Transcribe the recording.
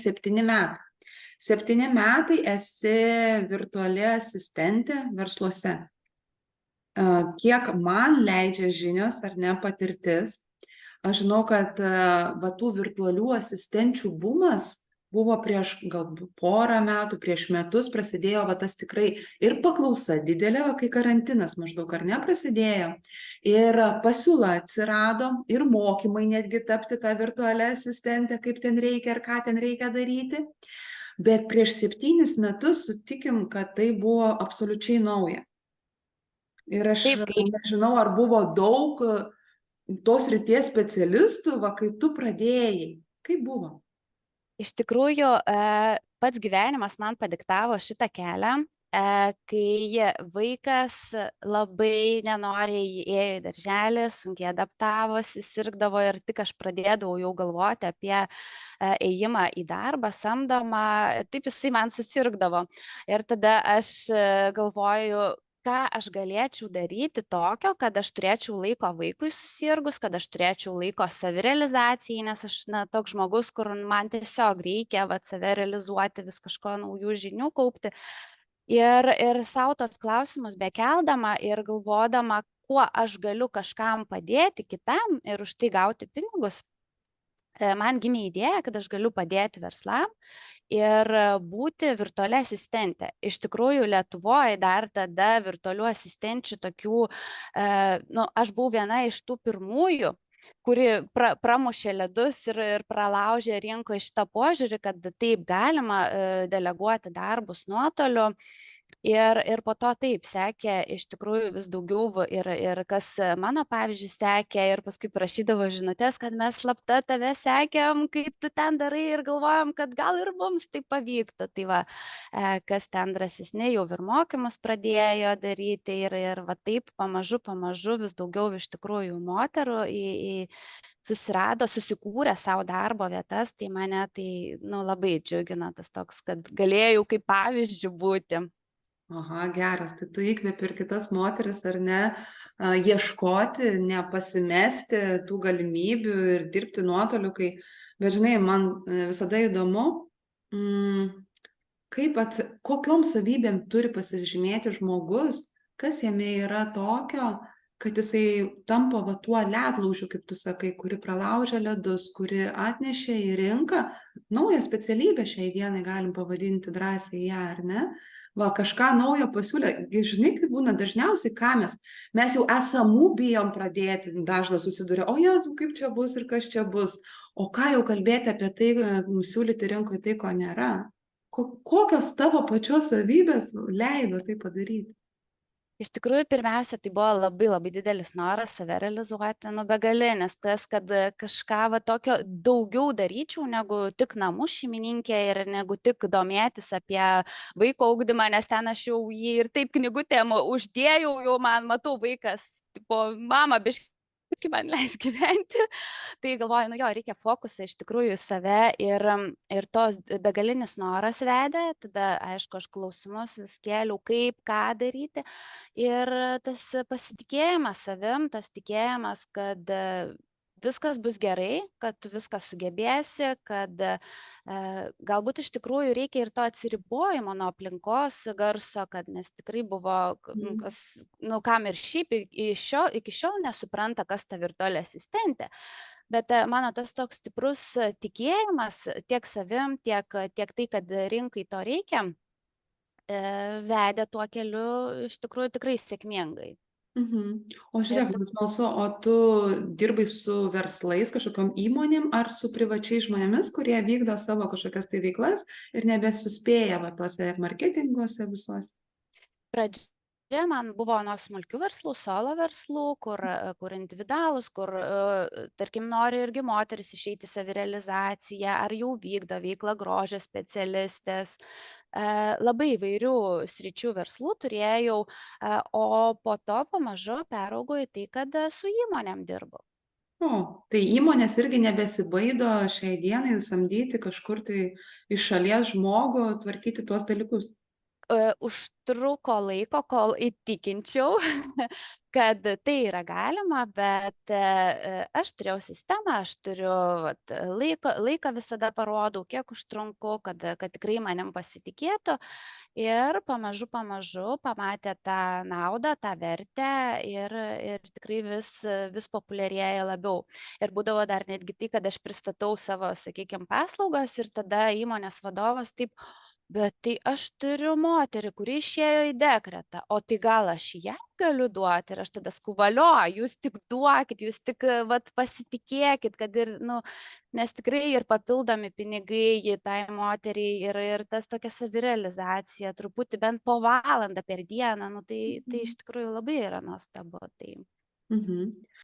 7 metai. 7 metai esi virtuali asistentė versluose. Kiek man leidžia žinios ar ne patirtis, aš žinau, kad va tų virtualių asistenčių bumas buvo prieš galbūt porą metų, prieš metus prasidėjo va tas tikrai ir paklausa didelė, va, kai karantinas maždaug ar ne prasidėjo, ir pasiūla atsirado, ir mokymai netgi tapti tą virtualią asistentę, kaip ten reikia ir ką ten reikia daryti. Bet prieš 7 metus sutikim, kad tai buvo absoliučiai nauja. Ir aš Taip, kai nežinau, ar buvo daug tos srities specialistų, va, kai tu pradėjai. Kaip buvo? iš tikrųjų pats gyvenimas man padiktavo šitą kelią, kai vaikas labai nenoriai ėjo į darželį, sunkiai adaptavosi, sirgdavo ir tik aš pradėdavau jau galvoti apie ėjimą į darbą, samdomą, taip jisai man susirgdavo. Ir tada aš galvoju, ką aš galėčiau daryti tokio, kad aš turėčiau laiko vaikui susirgus, kad aš turėčiau laiko savirealizacijai, nes aš toks žmogus, kur man tiesiog reikia save realizuoti, vis kažko naujų žinių kaupti. Ir savo tos klausimus bekeldama ir galvodama, kuo aš galiu kažkam padėti kitam ir už tai gauti pinigus, man gimė idėja, kad aš galiu padėti verslam ir būti virtuali asistentė. Iš tikrųjų, Lietuvoje dar tada virtualių asistenčių tokių, aš buvau viena iš tų pirmųjų, kuri pramušė ledus ir pralaužė rinkoje šitą požiūrį, kad taip galima deleguoti darbus nuotoliu. Ir po to taip sekė iš tikrųjų vis daugiau ir kas mano pavyzdžiui sekė ir paskui prašydavo žinutės, kad mes slapta tave sekėm, kaip tu ten darai ir galvojom, kad gal ir mums tai pavyktų. Tai va, kas ten drąsesni jau ir mokymus pradėjo daryti ir va taip pamažu vis daugiau iš tikrųjų moterų susirado, susikūrė savo darbo vietas, tai mane tai labai džiugina tas toks, kad galėjau kaip pavyzdžių būti. Aha, geras, tai tu įkvėpi ir kitas moteris, ar ne, ieškoti, nepasimesti tų galimybių ir dirbti nuotoliu, bet žinai, man visada įdomu, kokiom savybėm turi pasižymėti žmogus, kas jame yra tokio, kad jisai tampa va tuo ledlaužiu, kaip tu sakai, kuri pralaužia ledus, kuri atnešė į rinką naują specialybę, šiai dienai galim pavadinti drąsiai ją, ar ne? Va, kažką naujo pasiūlė. Žinai, kaip būna dažniausiai, ką mes jau esamų bijom pradėti, dažnas susiduria, o Jėzau, kaip čia bus ir kas čia bus. O ką jau kalbėti apie tai, siūlyti rinkoje tai, ko nėra. Kokios tavo pačios savybės leido tai padaryti? Iš tikrųjų, pirmiausia, tai buvo labai didelis noras save realizuoti, begalinis tas, kad kažką tokio daugiau daryčiau negu tik namų šeimininkė ir negu tik domėtis apie vaiko ugdymą, nes ten aš jau jį ir taip knygutėm uždėjau, jau man matau vaikas, tipo, mama, biškai man leis gyventi. Tai galvoju, reikia fokusą iš tikrųjų į save ir tos begalinis noras vedė, tada, aišku, aš klausimus vis kėliau, kaip, ką daryti. Ir tas pasitikėjimas savim, tas tikėjimas, kad viskas bus gerai, kad tu viską sugebėsi, kad galbūt iš tikrųjų reikia ir to atsiribojimo nuo aplinkos garso, nes tikrai buvo, kam ir šiaip iki šiol nesupranta, kas ta virtuali asistentė. Bet mano tas toks stiprus tikėjimas tiek savim, tiek tai, kad rinkai to reikia, vedė tuo keliu iš tikrųjų tikrai sėkmingai. O žiūrėk, man smalsu, o tu dirbai su verslais, kažkokiom įmonėm ar su privačiais žmonėmis, kurie vykdo savo kažkokias tai veiklas ir nebesuspėja tuose marketinguose visuose? Pradžia man buvo nuo smulkių verslų, solo verslų, kur individualus, kur, tarkim, nori irgi moteris išeiti savirealizaciją, ar jau vykdo veiklą grožio specialistės. Labai įvairių sričių verslų turėjau, o po to pamažu peraugau į tai, kad su įmonėm dirbu. Tai įmonės irgi nebesibaido šiai dienai samdyti kažkur tai iš šalies žmogų, tvarkyti tuos dalykus? Užtruko laiko, kol įtikinčiau, kad tai yra galima, bet aš turėjau sistemą, aš turiu vat, laiką visada parodau, kiek užtrunku, kad tikrai manim pasitikėtų. Ir pamažu pamatė tą naudą, tą vertę ir tikrai vis populiarėja labiau. Ir būdavo dar netgi tai, kad aš pristatau savo, sakykime, paslaugas ir tada įmonės vadovas taip, bet tai aš turiu moterį, kuri išėjo į dekretą, o tai gal aš ją galiu duoti ir aš tada skuvalio, jūs tik duokit, jūs tik vat, pasitikėkit, kad ir, nu, nes tikrai ir papildomi pinigai tai moteriai ir tas tokia savirealizacija, truputį bent po valandą per dieną, nu, tai iš tikrųjų labai yra nuostabu. Tai... Mhm.